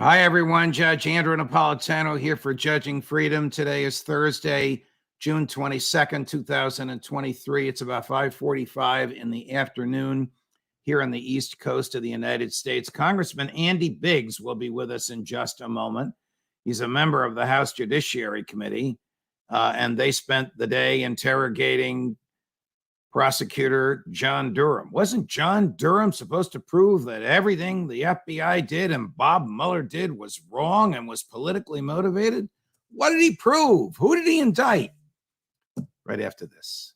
Hi, everyone. Judge Andrew Napolitano here for Judging Freedom. Today is Thursday, June 22nd, 2023. It's about 5:45 in the afternoon here on the East Coast of the United States. Congressman Andy Biggs will be with us in just a moment. He's a member of the House Judiciary Committee, and they spent the day interrogating prosecutor John Durham. Wasn't John Durham supposed to prove that everything the FBI did and Bob Mueller did was wrong and was politically motivated? What did he prove? Who did he indict? Right after this.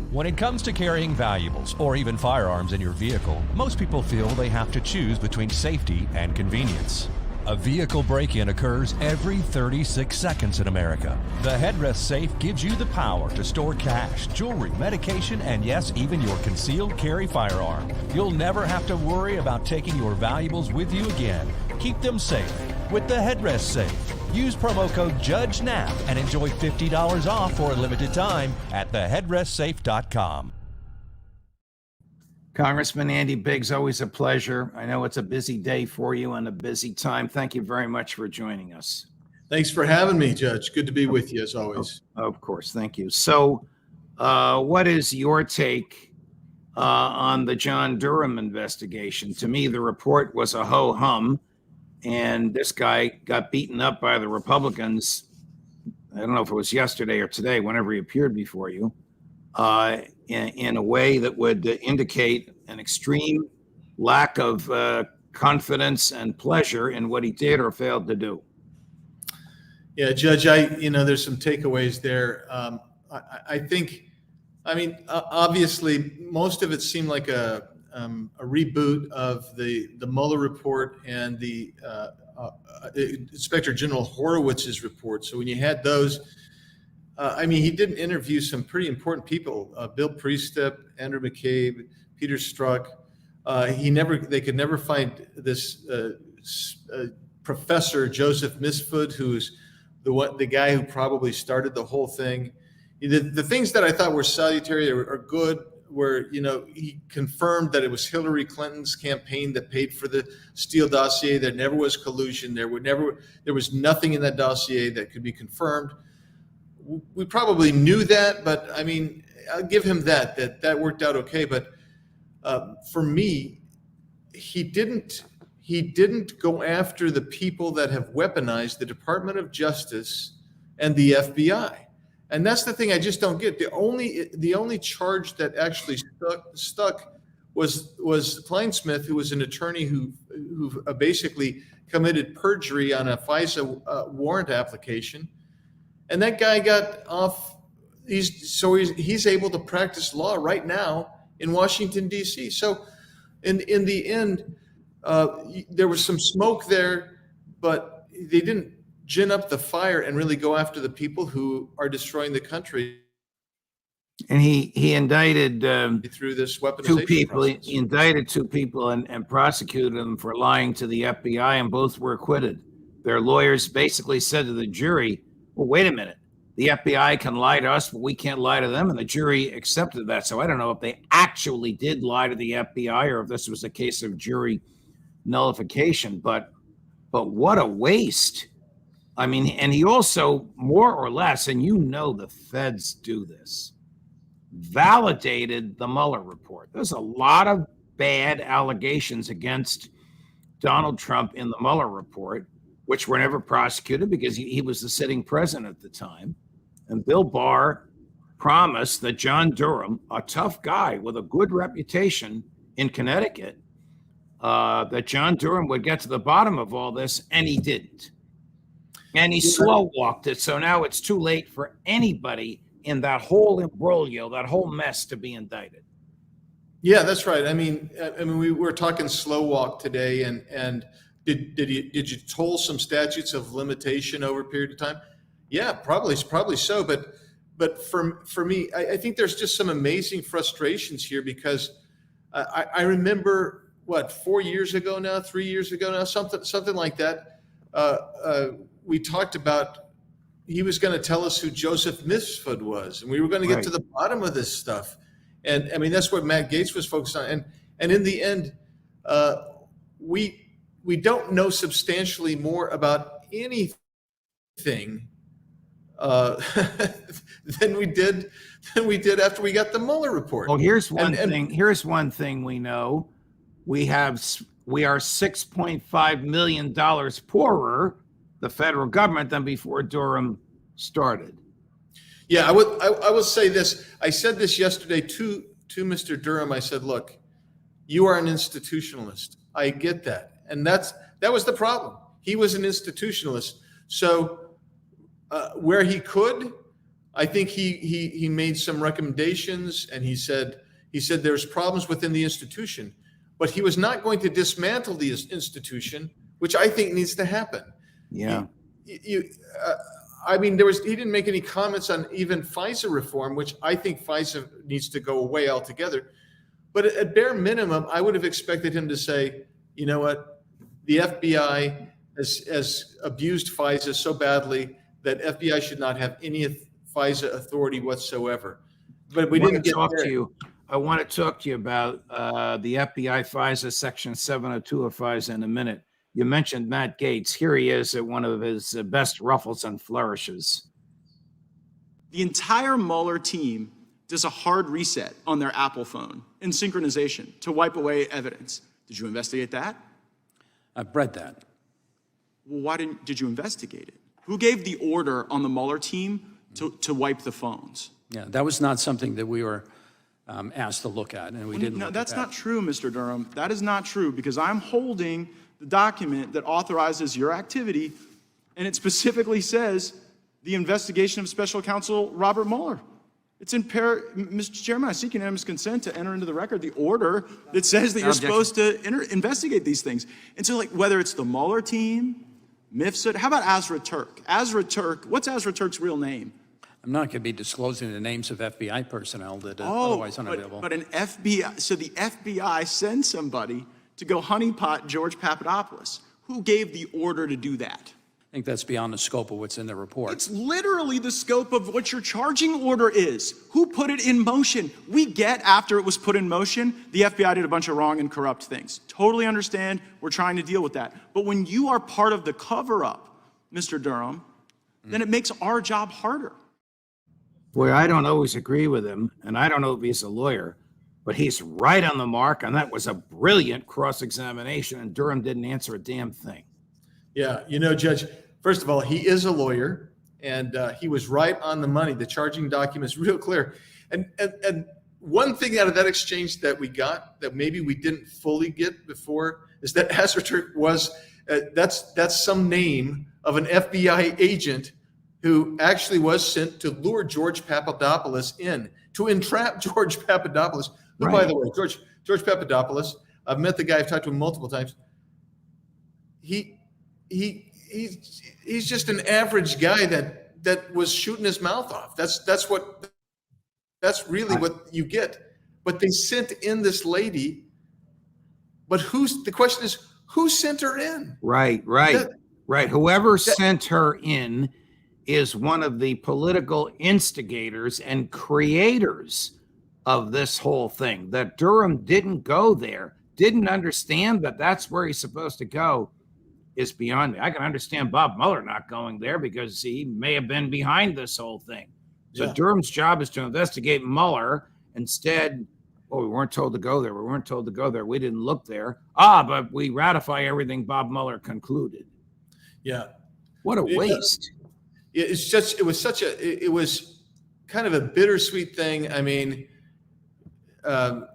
When it comes to carrying valuables or even firearms in your vehicle, most people feel they have to choose between safety and convenience. A vehicle break-in occurs every 36 seconds in America. The headrest safe gives you the power to store cash, jewelry, medication, and yes, even your concealed carry firearm. You'll never have to worry about taking your valuables with you again. Keep them safe with the headrest safe. Use promo code JUDGENAP and enjoy $50 off for a limited time at theheadrestsafe.com. Congressman Andy Biggs, always a pleasure. I know it's a busy day for you and a busy time. Thank you very much for joining us. Thanks for having me, Judge. Good to be with you as always. Of course. Thank you. So what is your take on the John Durham investigation? To me, the report was a ho-hum, and this guy got beaten up by the Republicans. I don't know if it was yesterday or today, whenever he appeared before you. In a way that would indicate an extreme lack of confidence and pleasure in what he did or failed to do. Yeah, Judge, there's some takeaways there. I think, obviously, most of it seemed like a reboot of the Mueller report and the Inspector General Horowitz's report. So when you had those, he didn't interview some pretty important people, Bill Priestep, Andrew McCabe, Peter Strzok. They could never find this Professor Joseph Misfud, who's the guy who probably started the whole thing. The things that I thought were salutary or good were, he confirmed that it was Hillary Clinton's campaign that paid for the Steele dossier. There never was collusion. There was nothing in that dossier that could be confirmed. We probably knew that, but I'll give him that worked out okay. But for me, he didn't go after the people that have weaponized the Department of Justice and the FBI, and that's the thing I just don't get. The only charge that actually stuck was Kleinsmith, who was an attorney who basically committed perjury on a FISA warrant application. And that guy got off. He's able to practice law right now in Washington, D.C. So in the end, there was some smoke there, but they didn't gin up the fire and really go after the people who are destroying the country. And he indicted through this weaponization two people. process. He indicted two people and prosecuted them for lying to the FBI, and both were acquitted. Their lawyers basically said to the jury, well, wait a minute. The FBI can lie to us, but we can't lie to them. And the jury accepted that. So I don't know if they actually did lie to the FBI or if this was a case of jury nullification. But what a waste. And he also, more or less, and the feds do this, validated the Mueller report. There's a lot of bad allegations against Donald Trump in the Mueller report, which were never prosecuted because he was the sitting president at the time. And Bill Barr promised that John Durham, a tough guy with a good reputation in Connecticut, that John Durham would get to the bottom of all this, and he didn't. And he slow walked it. So now it's too late for anybody in that whole imbroglio, that whole mess, to be indicted. Yeah, that's right. We were talking slow walk today, and did you toll some statutes of limitation over a period of time? Yeah, probably so. But for me, I think there's just some amazing frustrations here because I remember 3 years ago now, something like that. We talked about he was going to tell us who Joseph Misfud was, and we were going to get to the bottom of this stuff. And that's what Matt Gaetz was focused on. And in the end, we we don't know substantially more about anything than we did after we got the Mueller report. Well, here's one thing. Here's one thing we know: we are $6.5 million poorer, the federal government, than before Durham started. Yeah, I will say this. I said this yesterday to Mr. Durham. I said, look, you are an institutionalist. I get that, and that was the problem. He was an institutionalist. So where he could, I think he made some recommendations, and he said there's problems within the institution, but he was not going to dismantle the institution, which I think needs to happen. Yeah. I mean, he didn't make any comments on even FISA reform, which I think FISA needs to go away altogether. But at bare minimum, I would have expected him to say, you know what, the FBI has abused FISA so badly that FBI should not have any FISA authority whatsoever. But we didn't get there. I want to talk to you about the FBI FISA Section 702 of FISA in a minute. You mentioned Matt Gaetz. Here he is at one of his best ruffles and flourishes. The entire Mueller team does a hard reset on their Apple phone in synchronization to wipe away evidence. Did you investigate that? I've read that. Well, why did you investigate it? Who gave the order on the Mueller team to wipe the phones? Yeah, that was not something that we were asked to look at, and we didn't. No, that's not true, Mr. Durham. That is not true, because I'm holding the document that authorizes your activity, and it specifically says the investigation of Special Counsel Robert Mueller. It's in Mr. Chairman, I seek unanimous consent to enter into the record the order that says that you're supposed to investigate these things. And so, like, whether it's the Mueller team, MIFSUD, how about Azra Turk? Azra Turk, what's Azra Turk's real name? I'm not going to be disclosing the names of FBI personnel that are otherwise unavailable. But an FBI, so the FBI sends somebody to go honeypot George Papadopoulos. Who gave the order to do that? I think that's beyond the scope of what's in the report. It's literally the scope of what your charging order is. Who put it in motion? We get after it was put in motion, the FBI did a bunch of wrong and corrupt things. Totally understand. We're trying to deal with that. But when you are part of the cover-up, Mr. Durham, then it makes our job harder. Boy, I don't always agree with him, and I don't know if he's a lawyer, but he's right on the mark, and that was a brilliant cross-examination, and Durham didn't answer a damn thing. Yeah, you know, Judge, first of all, he is a lawyer, and he was right on the money. The charging document is real clear. And one thing out of that exchange that we got that maybe we didn't fully get before is that Azra Turk was, that's some name of an FBI agent who actually was sent to lure George Papadopoulos in, to entrap George Papadopoulos, who, by the way, George Papadopoulos, I've met the guy, I've talked to him multiple times. He's just an average guy that was shooting his mouth off. That's really what you get. But they sent in this lady, but the question is, who sent her in? Right. Whoever sent her in is one of the political instigators and creators of this whole thing. That Durham didn't go there, didn't understand that that's where he's supposed to go, is beyond me. I can understand Bob Mueller not going there because he may have been behind this whole thing. So Durham's job is to investigate Mueller. Instead, we weren't told to go there. We didn't look there. But we ratify everything Bob Mueller concluded. Yeah. What a waste. It was kind of a bittersweet thing. I mean, but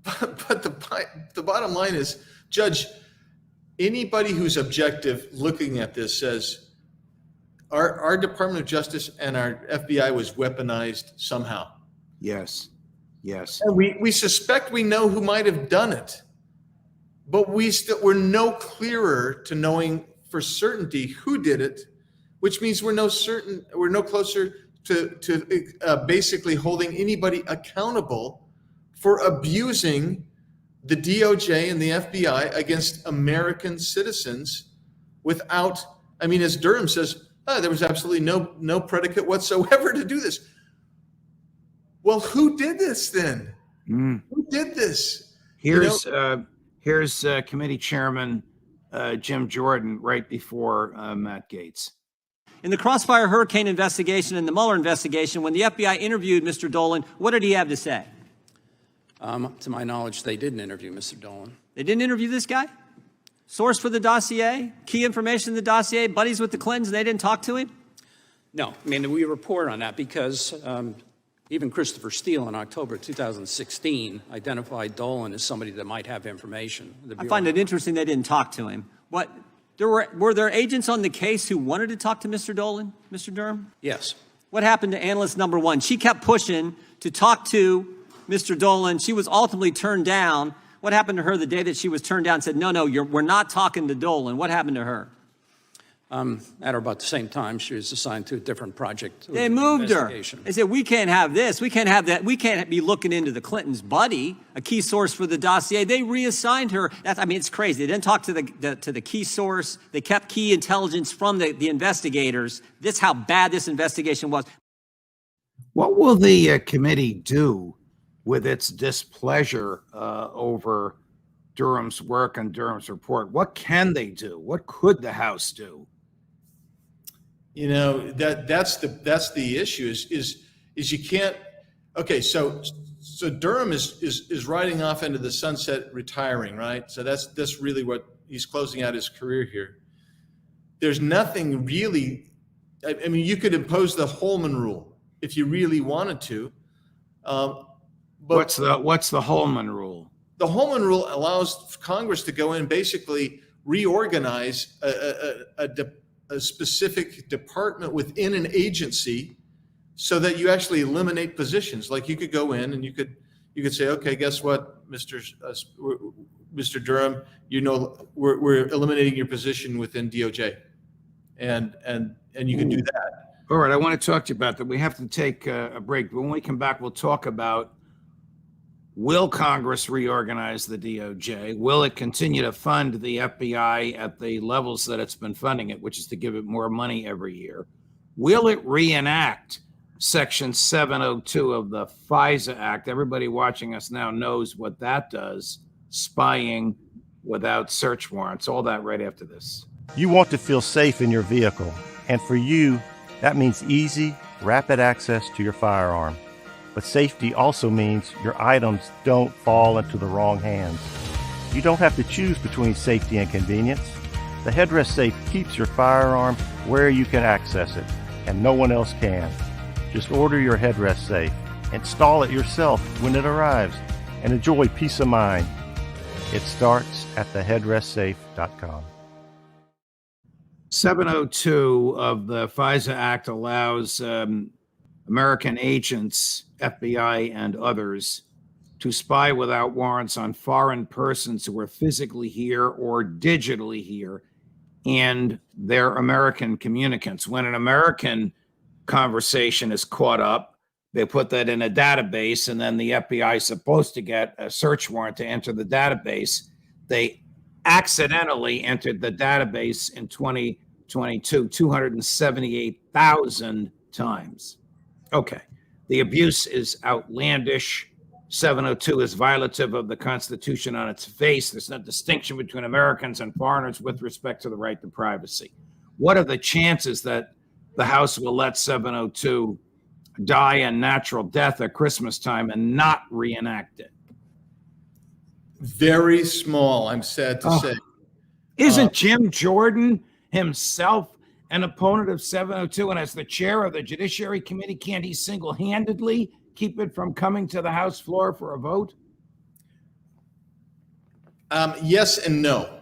the bottom line is, Judge, anybody who's objective looking at this says our Department of Justice and our FBI was weaponized somehow. Yes. And we suspect we know who might have done it, but we're no clearer to knowing for certainty who did it, which means we're no closer to basically holding anybody accountable for abusing the DOJ and the FBI against American citizens without, I mean, as Durham says, there was absolutely no predicate whatsoever to do this. Well, who did this then? Who did this? Here's Here's Committee Chairman Jim Jordan right before Matt Gaetz. In the Crossfire Hurricane investigation and the Mueller investigation, when the FBI interviewed Mr. Dolan, what did he have to say? To my knowledge, they didn't interview Mr. Dolan. They didn't interview this guy? Source for the dossier? Key information in the dossier? Buddies with the Clintons, and they didn't talk to him? No, I mean, we report on that because even Christopher Steele in October 2016 identified Dolan as somebody that might have information. I find it interesting they didn't talk to him. Were there agents on the case who wanted to talk to Mr. Dolan, Mr. Durham? Yes. What happened to analyst number one? She kept pushing to talk to Mr. Dolan. She was ultimately turned down. What happened to her the day that she was turned down and said, no, we're not talking to Dolan? What happened to her? At about the same time, she was assigned to a different project. They moved her. They said, we can't have this. We can't have that. We can't be looking into the Clintons' buddy, a key source for the dossier. They reassigned her. It's crazy. They didn't talk to the key source. They kept key intelligence from the investigators. This is how bad this investigation was. What will the committee do with its displeasure over Durham's work and Durham's report? What can they do? What could the House do? You know, that's the issue is you can't. Okay, so Durham is riding off into the sunset, retiring, right? So that's really what he's closing out his career here. There's nothing really. I mean, you could impose the Holman rule if you really wanted to. But what's the Holman rule? The Holman rule allows Congress to go in and basically reorganize a specific department within an agency so that you actually eliminate positions. Like you could go in and you could say, okay, guess what, Mr. Durham, we're eliminating your position within DOJ. And you can do that. All right, I want to talk to you about that. We have to take a break. When we come back, we'll talk about, will Congress reorganize the DOJ? Will it continue to fund the FBI at the levels that it's been funding it, which is to give it more money every year? Will it reenact Section 702 of the FISA Act? Everybody watching us now knows what that does, spying without search warrants. All that right after this. You want to feel safe in your vehicle, and for you, that means easy, rapid access to your firearm. But safety also means your items don't fall into the wrong hands. You don't have to choose between safety and convenience. The headrest safe keeps your firearm where you can access it, and no one else can. Just order your headrest safe, install it yourself when it arrives, and enjoy peace of mind. It starts at theheadrestsafe.com. 702 of the FISA Act allows American agents, FBI and others, to spy without warrants on foreign persons who are physically here or digitally here and their American communicants. When an American conversation is caught up, they put that in a database, and then the FBI is supposed to get a search warrant to enter the database. They accidentally entered the database in 2022 278,000 times. Okay. The abuse is outlandish. 702 is violative of the Constitution on its face. There's no distinction between Americans and foreigners with respect to the right to privacy. What are the chances that the House will let 702 die a natural death at Christmas time and not reenact it? Very small, I'm sad to say. Isn't Jim Jordan himself an opponent of 702, and as the chair of the Judiciary Committee, can't he single-handedly keep it from coming to the House floor for a vote? Yes and no.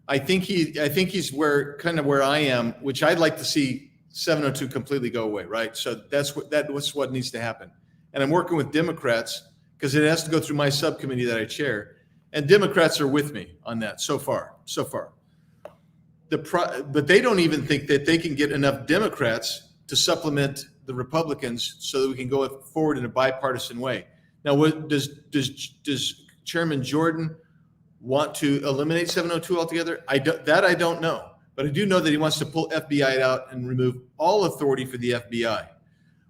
I think he's where I am, which I'd like to see 702 completely go away, right? So that's what needs to happen. And I'm working with Democrats because it has to go through my subcommittee that I chair, and Democrats are with me on that so far. But they don't even think that they can get enough Democrats to supplement the Republicans so that we can go forward in a bipartisan way. Now, what does Chairman Jordan want to eliminate 702 altogether? I don't know, but I do know that he wants to pull FBI out and remove all authority for the FBI.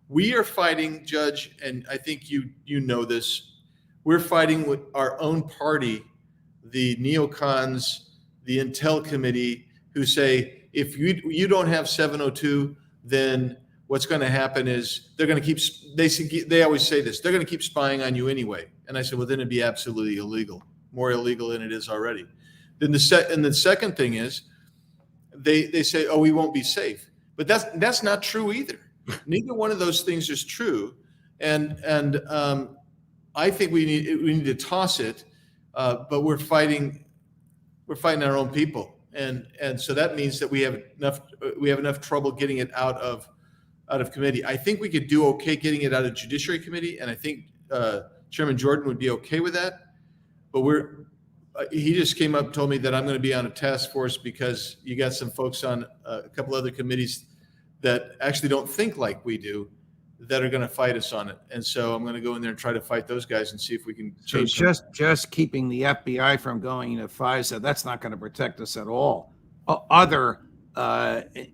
We are fighting, Judge, and I think you know this. We're fighting with our own party the neocons, the Intel Committee, who say, if you don't have 702, then what's going to happen is they're going to keep, they always say this, they're going to keep spying on you anyway. And I said, well, then it'd be absolutely illegal, more illegal than it is already. Then the second thing is they say, oh, we won't be safe. But that's not true either. Neither one of those things is true. And I think we need to toss it, but we're fighting our own people. And so that means that we have enough trouble getting it out of committee. I think we could do okay getting it out of Judiciary Committee, and I think Chairman Jordan would be okay with that. But he just came up and told me that I'm going to be on a task force because you got some folks on a couple other committees that actually don't think like we do that are going to fight us on it. And so I'm going to go in there and try to fight those guys and see if we can change. So just keeping the FBI from going to FISA, that's not going to protect us at all. Other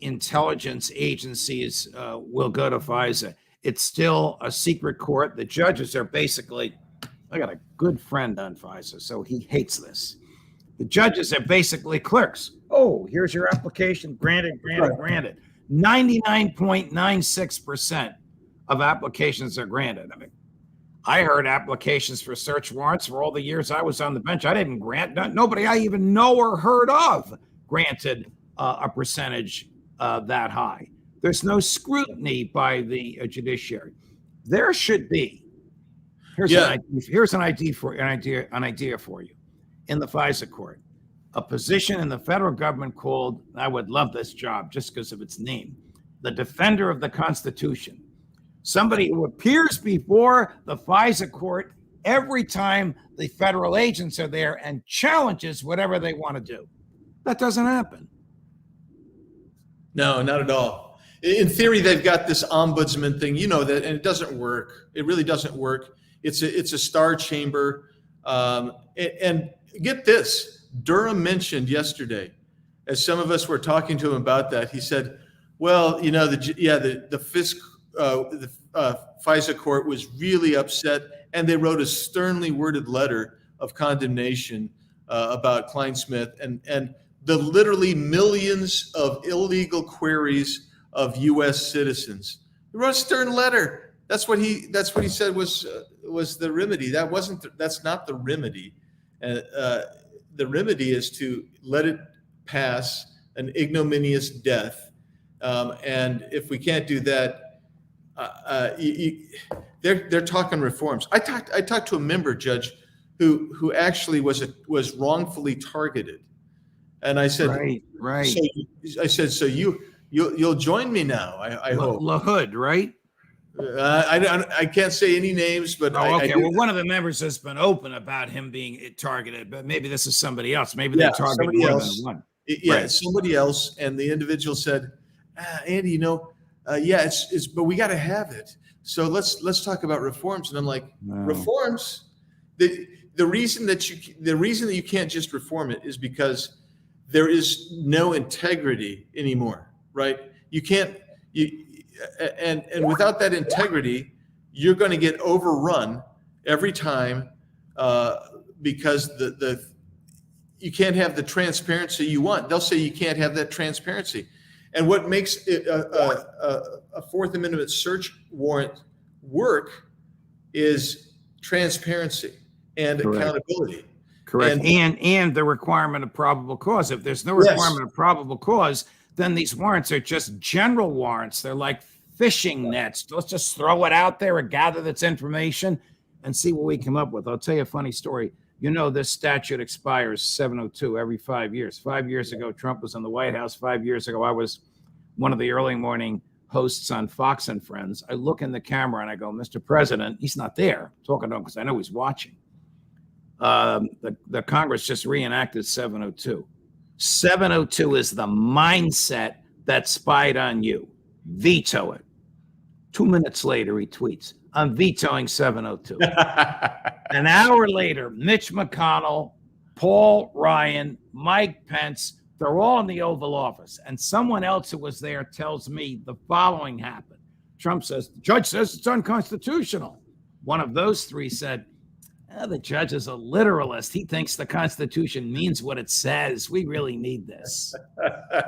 intelligence agencies will go to FISA. It's still a secret court. The judges are basically, I got a good friend on FISA, so he hates this. The judges are basically clerks. Oh, here's your application. Granted. 99.96% of applications are granted. I mean, I heard applications for search warrants for all the years I was on the bench. I didn't grant. Nobody I even know or heard of granted a percentage that high. There's no scrutiny by the judiciary. There should be. Here's an idea for you in the FISA court. A position in the federal government called, I would love this job just because of its name, the defender of the Constitution. Somebody who appears before the FISA court every time the federal agents are there and challenges whatever they want to do. That doesn't happen. No, not at all. In theory, they've got this ombudsman thing, that, and it doesn't work. It really doesn't work. It's a star chamber. And get this, Durham mentioned yesterday, as some of us were talking to him about that, he said, well, the FISA court was really upset, and they wrote a sternly worded letter of condemnation about Kleinsmith and the literally millions of illegal queries of U.S. citizens. He wrote a stern letter. That's what he said was the remedy. That's not the remedy. The remedy is to let it pass an ignominious death. And if we can't do that, they're talking reforms. I talked to a member, Judge, who actually was wrongfully targeted, and I said, right. So I said, so you'll join me now. I hope. LaHood, right? I can't say any names, but okay. Well, one of the members has been open about him being targeted, but maybe this is somebody else. Maybe they targeted more than one. Somebody else, and the individual said, Andy, it's but we got to have it. So let's talk about reforms. And I'm like, reforms? The reason that you can't just reform it is because there is no integrity anymore, right? You can't. And without that integrity, you're going to get overrun every time because you can't have the transparency you want. They'll say you can't have that transparency. And what makes it a Fourth Amendment search warrant work is transparency and accountability. Correct. And the requirement of probable cause. If there's no requirement of probable cause, then these warrants are just general warrants. They're like fishing nets. Let's just throw it out there and gather this information and see what we come up with. I'll tell you a funny story. This statute expires 702 every 5 years. 5 years ago, Trump was in the White House. 5 years ago, I was one of the early morning hosts on Fox and Friends. I look in the camera and I go, Mr. President, he's not there. I'm talking to him because I know he's watching. The Congress just reenacted 702. 702 is the mindset that spied on you. Veto it. 2 minutes later, he tweets, I'm vetoing 702. An hour later, Mitch McConnell, Paul Ryan, Mike Pence, they're all in the Oval Office. And someone else who was there tells me the following happened. Trump says, the judge says it's unconstitutional. One of those three said, The judge is a literalist. He thinks the Constitution means what it says. We really need this.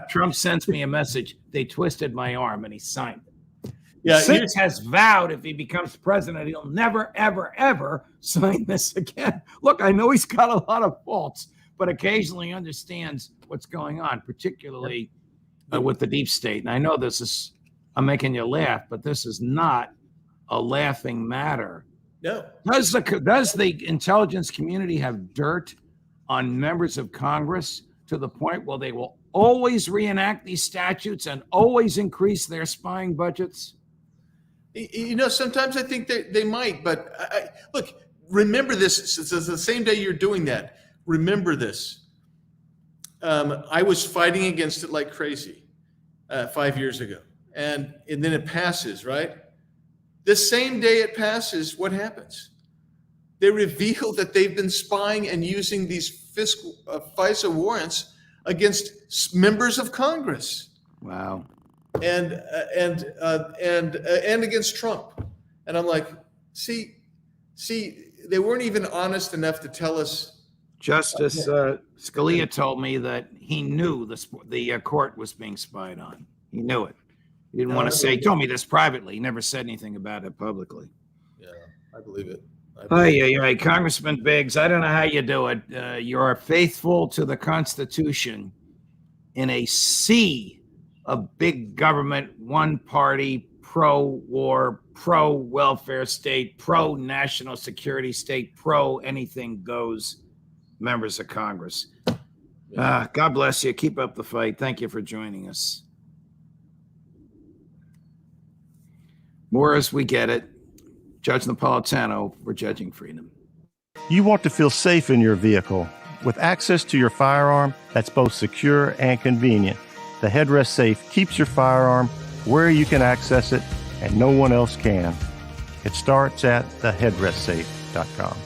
Trump sends me a message. They twisted my arm, and he signed it. Yeah, Sitz has vowed if he becomes president, he'll never, ever, ever sign this again. Look, I know he's got a lot of faults, but occasionally understands what's going on, particularly with the deep state. And I know I'm making you laugh, but this is not a laughing matter. No. Does the intelligence community have dirt on members of Congress to the point where they will always reenact these statutes and always increase their spying budgets? Sometimes I think they might, but look, remember this. It's the same day you're doing that. Remember this. I was fighting against it like crazy 5 years ago. And then it passes, right? The same day it passes, what happens? They reveal that they've been spying and using these FISA warrants against members of Congress. Wow. And against Trump. And I'm like, see, they weren't even honest enough to tell us. Justice Scalia told me that he knew the court was being spied on. He knew it. He didn't want to say, he told me this privately. He never said anything about it publicly. Yeah, I believe it. Hey, Congressman Biggs, I don't know how you do it. You're faithful to the Constitution in a sea of big government, one party, pro-war, pro-welfare state, pro-national security state, pro-anything goes members of Congress. God bless you. Keep up the fight. Thank you for joining us. More as we get it. Judge Napolitano for Judging Freedom. You want to feel safe in your vehicle. With access to your firearm that's both secure and convenient, the headrest safe keeps your firearm where you can access it and no one else can. It starts at theheadrestsafe.com.